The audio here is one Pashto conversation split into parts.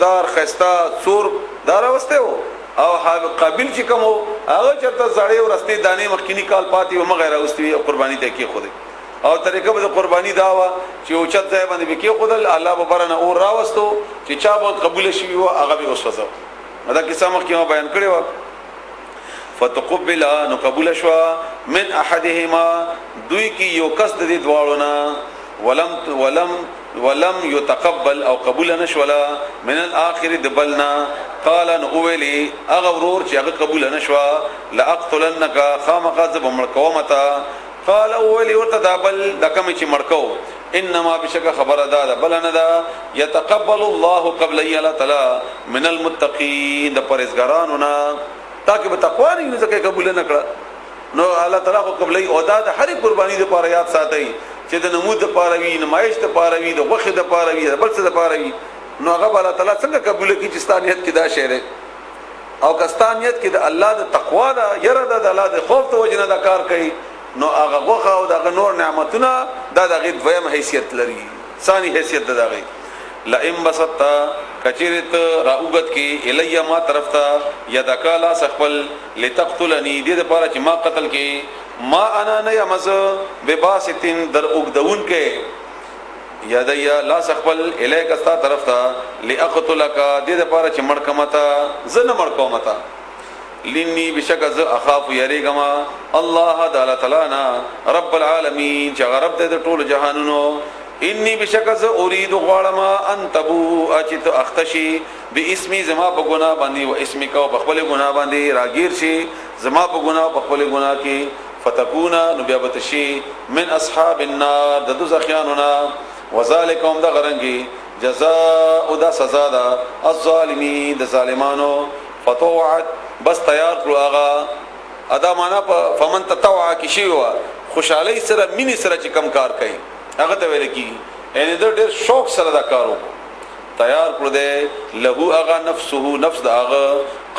چمکدار خستا څور دار واستو او قابل چې کوم هغه چرته زړې ورستي دانه مخکینی کال پاتې او مغیر واستوي قرباني ته کې خود او طریقه به قرباني داوا چې او چت ځای باندې کې خود الله ببرنه او راوستو چې چا به قبول شي او هغه به وسوسه دا کیسه مخکې ما بیان کړی و فتقبل نو قبول شوا من احدهما دوی کی یو کس د دې دواړو ولم يتقبل او قبول نشولا من الاخر دبلنا قال نوولي اغورور چې هغه قبول نشوا لاقتلنك خامقذب ملکومتا قال اولي ورتدبل دکم چې مړکو انما بشک خبر ادا بلنه دا يتقبل الله قبل الله تعالی من المتقين د پرهیزګارانو نه تاکي به تقوا نه ځکه قبول نه کړه نو الله تعالی خو قبلې او دا د هر قرباني د پاره یاد ساتي چې د نمود د پاره وي نمایش د پاره وي د وخت د پاره وي بل څه د پاره وي نو هغه الله تعالی څنګه قبول کړي چې ستانیت کې دا شعر او کستانیت کې د الله د تقوا دا يره د الله د خوف ته وجنه دا کار کوي نو هغه غوخه او د نور نعمتونه دا د غي دویم حیثیت لري ثاني حیثیت دغه لئن بسطا کچریت راوغت کی الیا ما طرف تا یدکالا سخل لتقتلنی دې لپاره چې ما قتل کی ما انا نه یمز بباسطین در اوغدون کې یدیا لا سخل الیک استا طرف تا لاقتلک دې لپاره چې مړکمتا زنه مړکومتا لنی بشک از اخاف یریګما الله تعالی نا رب العالمین چې رب دې ټول جهانونو انی بشکز اريد غوالما ان تبو اچت اختشی باسمی زما په ګناه باندې او اسمی کو په خپل ګناه باندې راگیر شي زما په ګناه په خپل ګناه کې فتكونا نبيبتشي من اصحاب النار د دوزخیاننا وذالکهم د غرنګي جزاء د سزا د الظالمین د ظالمانو فتوعت بس تیار کړو هغه ادا معنا په فمن تطوع کی شی وا خوشالۍ سره مینی سره چې کم کار کوي هغه ته ویل کی ان د ډېر شوق سره دا کارو تیار کړو دے له هغه نفسه نفس دا هغه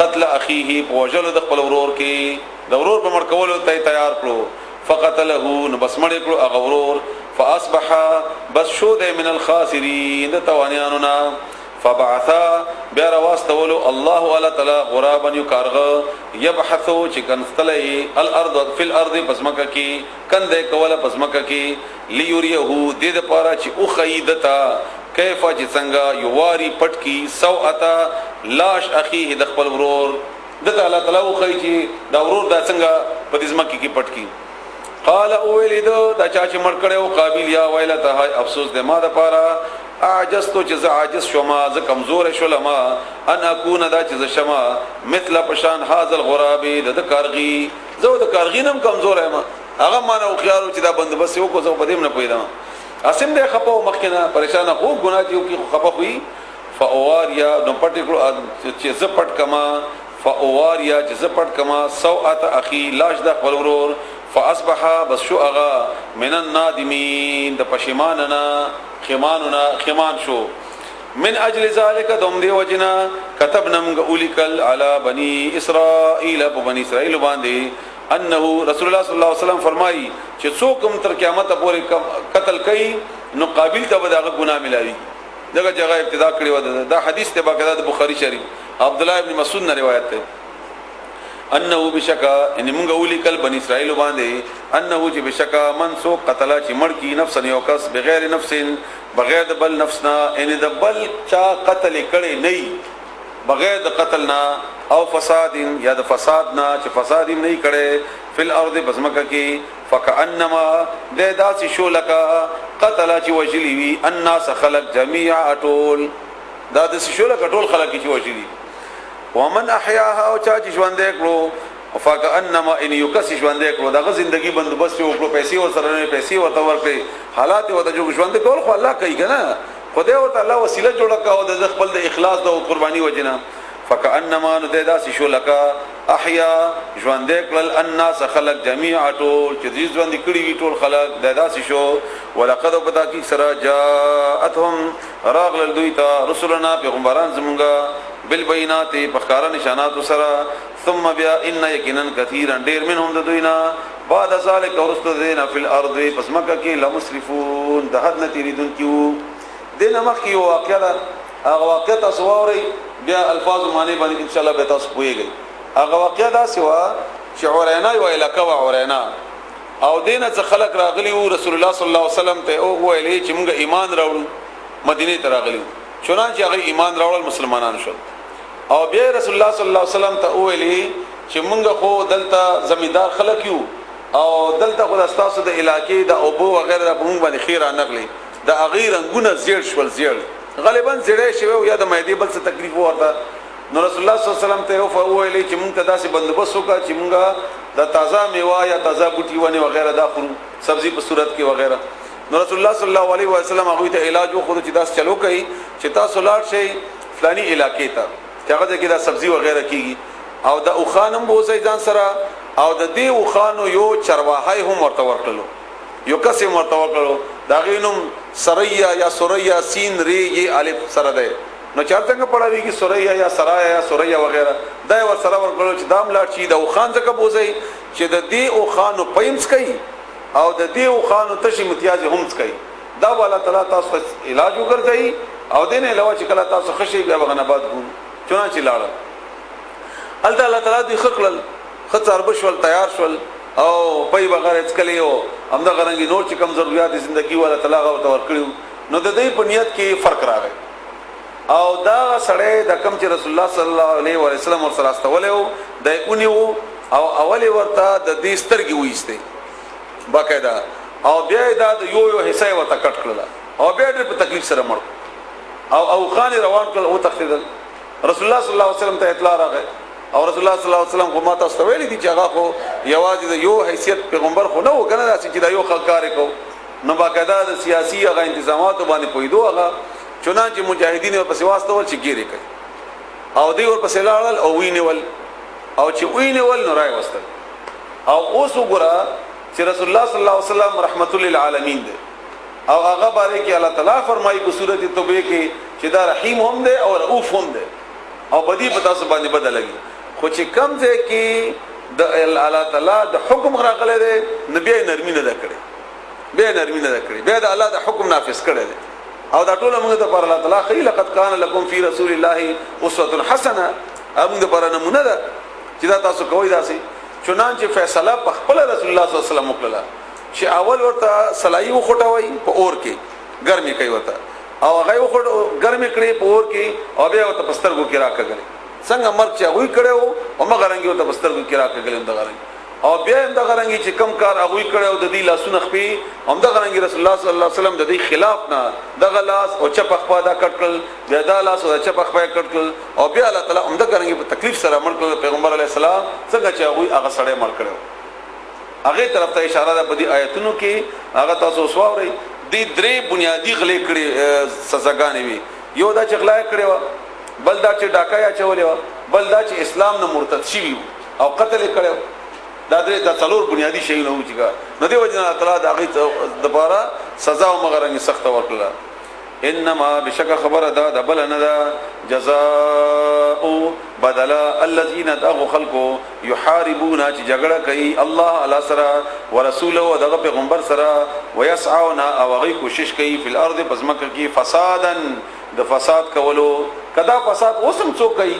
قتل اخیه پوجل د خپل ورور کې د ورور په مړ کولو ته تیار کړو فقتله نو بس مړ کړو هغه ورور فاصبح بس شو د من الخاسرین د توانیانو فبعثا بیر واستولو الله تعالی غرابا یکارغه یبحثو چې کنستلې الارض فی الارض پسمکه کی کنده کوله پسمکه کی لیوریه دې د پاره چې او خیدتا کیف چې څنګه یواری پټ کی سوءتا لاش اخیه د خپل ورور د الله تعالی او خی چې دا ورور دا څنګه په دې ځمکه کې پټ کی قال اولید دا چا چې مړ کړو قابل یا ویلته افسوس دې ما د پاره عاجزتو چې عاجز شوما ز کمزور شولما ان اكون دا چې شما مثل پشان هاذ الغراب د کارغي زو د کارغینم کمزور یم هغه مانه او خيارو چې دا بندوبس یو کو زو بدیم نه پویدم اسیم دې خپو مخکنه پریشان خو ګناه دیو کی خپو وي فاواریا نو پټیکلو چې ز پټ کما فاواریا چې ز پټ کما سوءت اخي لاش د خپل ورور فاصبح بس شو اغا من النادمين د پشیماننا خمان شو من اجل ذلك دوم دی وجنا كتبنا من اولکل على بني اسرائيل بني اسرائيل باندې انه رسول الله صلی الله علیه وسلم فرمایي چې څوک هم تر قیامت پورې قتل کوي نو قابل ته دغه ګناه ملایي دغه جگہ ابتدا کړی و دا حدیث ته باقاعده بخاری شریف عبد الله ابن مسعود نے روایت ہے انه بشکا ان موږ اولیکل بنی اسرائیل باندې انه چې بشکا من سو قتل چې مړ کی نفس یو کس بغیر نفس بغیر د بل نفسنا ان د بل چا قتل کړي نه بغیر د قتلنا او فساد یا د فساد نه چې فساد نه کړي فل ارض بسمکه کې فکانما د داسې شو لکا قتل چې وجلی وی الناس خلق جميع اټول دا د شو لکا ټول خلق چې وجلی ومن احیاها او چا چې ژوند کړو فکانما ان یکس ژوند کړو دغه ژوندۍ بندوبست وکړو پیسې او سره پیسې ورته ورکړي حالات ورته جو ژوند ټول خو الله کوي کنه خدای ورته الله وسیله جوړه کاو د خپل د اخلاص د قرباني وجنه فکانما نو داسې شو لکا احیا ژوند کړل الناس خلق جميع ټول چې دې ژوند کړي ټول خلق داسې شو ولقد بدا کی سرا جاءتهم راغل دوی ته رسولنا پیغمبران زمونږه بالبينات بخار نشانات سرا ثم بیا ان یقینا كثيرا ډیر منهم د دوینا بعد ذلك ورستو دینا فی الارض پس مکه کې لمسرفون د حد نتیریدون کیو دینه مخ کی واقعا هغه واقع تاسو ووري بیا الفاظ معنی باندې ان شاء الله به تاسو پوهیږئ هغه واقع دا سوا چې عرینا یو علاقه و عرینا او دینه څخه خلق راغلی وو رسول الله صلی الله علیه وسلم ته او ویلي چې موږ ایمان راوړو مدینه ته راغلی چنانچه هغه ایمان راوړل مسلمانان شول او بیا رسول الله صلی الله علیه وسلم ته ویلي چې موږ خو دلته زمیندار خلک یو او دلته خو تاسو د علاقې د اوبو وغیرہ په موږ باندې خیر نغلی د اغیر انګونه زیړ شول زیړ غالبا زیړې شوی یا د مېدی بل څه تکلیف ورته نو رسول الله صلی الله علیه وسلم ته ویلي چې موږ ته داسې بندوبست وکړه چې موږ د تازه میوه یا تازه بوټي ونه وغیرہ دا خورو سبزی په صورت کې وغیرہ نو رسول الله صلی الله علیه وسلم هغه ته علاج وکړو چې داس چلو کوي چې تاسو لاړ شئ فلانی علاقې ته چې هغه کې دا سبزی وغیرہ کیږي او د اوخانم بوزي ځان سره او د دې اوخانو یو چرواهي هم ورته ورکړلو یو کس هم ورته ورکړلو دا غینم سریا یا سوریا سین ری یہ الف سره ده نو چارته څنګه پڑھاوی کی سوریا یا سرایا یا سوریا وغیرہ دا ور سره ورکړلو چې دام لاړ شي د اوخان څخه بوزي چې د دې اوخانو پېمس کوي او د دې اوخانو تشي امتیاز هم کوي دا والا تعالی تاسو علاج وکړي او دین علاوه چې کله تاسو خشي بیا بغنباد ګون چونانچې لاړ الله تعالی دې خلل خطر بشول تیار شول او پي بغیر اڅکلیو همدا غرنګي نور چې کم ضرورت زندگی والا تعالی او تور کړیو نو د دې په نیت کې فرق راغی او دا سړی د کم چې رسول الله صلی الله علیه وسلم ور سره استولیو د اونیو او اولی ورته د دې سترګي وېسته باقاعده او بیا دا یو حصہ ورته کټ کړل او بیا د تکلیف سره مړ او خان روان کړ او تخدل رسول الله صلی الله علیه وسلم ته اطلاع راغی او رسول الله صلی الله علیه وسلم کومه تاسو ویلي دي چې هغه خو یوازې د یو حیثیت پیغمبر خو نه وکنه چې دا یو خلکار کو نو باقاعده د سیاسي هغه تنظیمات باندې پویدو هغه چنانچه مجاهدین په سیواسته ول چې ګيري کوي او دی ور په سلاړل او وینول او چې وینول نو راي وستل او اوس وګړه چې رسول الله صلی الله علیه وسلم رحمت للعالمین دی او هغه باندې کې الله تعالی فرمایي په سورته توبه کې چې دا رحیم هم دی او رؤوف هم دی او بدی پتا سو باندې بدلږي خو چې کم ځای کې د الله تعالی د حکم راغله دی نبی نرمي نه کړي به نرمي نه کړي به د الله د حکم نافذ کړي دی او دا ټول موږ ته پر الله تعالی خیر لقد کان لكم فی رسول الله اسوه حسنه موږ پر نمونه ده چې دا تاسو کوی داسي چنانچه فیصله په خپل رسول الله صلی الله علیه وسلم وکړه چې اول ورته سلایي وخټوي په اور کې ګرمي کوي وته او هغه وخټ ګرمي کړي په اور کې او بیا ورته پسترګو کې راکګل څنګه مرګ چې وی کړو او مګرانګي ورته پسترګو کې راکګل هم دغه او بیا هم دغه رنګي چې کم کار هغه کړو د دې لاسونه خپي هم دغه رنګي رسول الله صلی الله علیه وسلم د دې خلاف نه دغه لاس او چپ خپا دا کټکل بیا دا لاس او چپ خپا کټکل او بیا الله تعالی هم دغه رنګي په تکلیف سره مړ کړ پیغمبر علی السلام څنګه چې هغه سړی مړ کړو هغه طرف ته اشاره ده په دې آیتونو کې هغه تاسو وسووري دې درې بنیادی غلې کړې سزاګانې وي یو دا چې غلا کړو بل دا چې ډاکا یا چولې بل دا چې اسلام نه مرتد شي او قتل کړو دا درې د څلور بنیادی شی نه و چې نو دی وجنه تعالی دا غي د بارا سزا او مغرنګ سخت ورکړه انما بشک خبر دا د بل نه دا جزاء بدل الذين دغوا خلقوا يحاربون چې جګړه کوي الله تعالی سره ورسوله او دغه پیغمبر سره ويسعون او غي کوشش کوي په الارض پزمکه کې فسادا د فساد کولو کدا فساد اوسم څوک کوي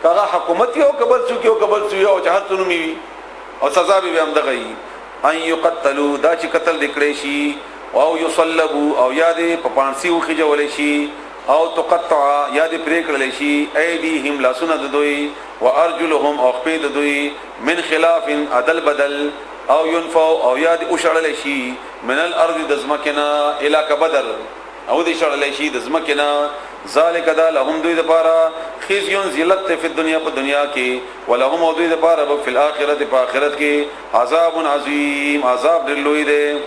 کغه حکومت یو قبل څوک یو قبل څوک او چاهتونو می او سزا به هم دغه ان یقتلوا دا چې قتل دکړې شي او یصلبوا او یاد په پانسی او خجول شي او تقطع یاد پرې کړل شي ايديهم لا سند دوی وارجلهم او خپې دوی من خلاف عدل بدل او ينفوا او یاد او شړل شي من الارض دزمکنا الى کبدر او دې شړل شي دزمکنا ذالک دا لهم دوی دپاره خزيون ذلت فی الدنیا په دنیا کې ولهم دوی دپاره په الاخرت په اخرت کې عذاب عظیم عذاب دلوی دی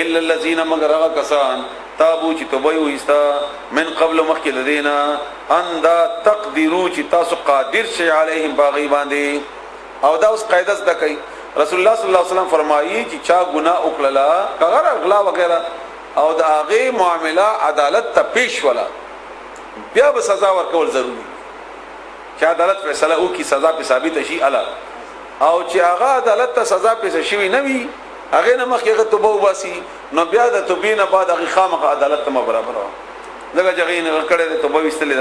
الا الذين مگر کسان تابو چې توبه وستا من قبل مخکې لدینا ان دا تقدیرو چې تاسو قادر شي علیهم باغی باندې او دا اوس قاعده ده کوي رسول الله صلی الله علیه وسلم فرمایي چې چا ګناه وکړه کغه اغلا وغیرہ او دا هغه معاملہ عدالت ته پیش ولا بیا به سزا ورکول ضروری چې عدالت فیصله وکي سزا په ثابت شي الا او چې هغه عدالت ته سزا په شي نه وي هغه نه مخکې توبه وباسي نو بیا د توبې نه بعد هغه خامخ عدالت ته برابر زګه جغین کړه ته توبه وستلې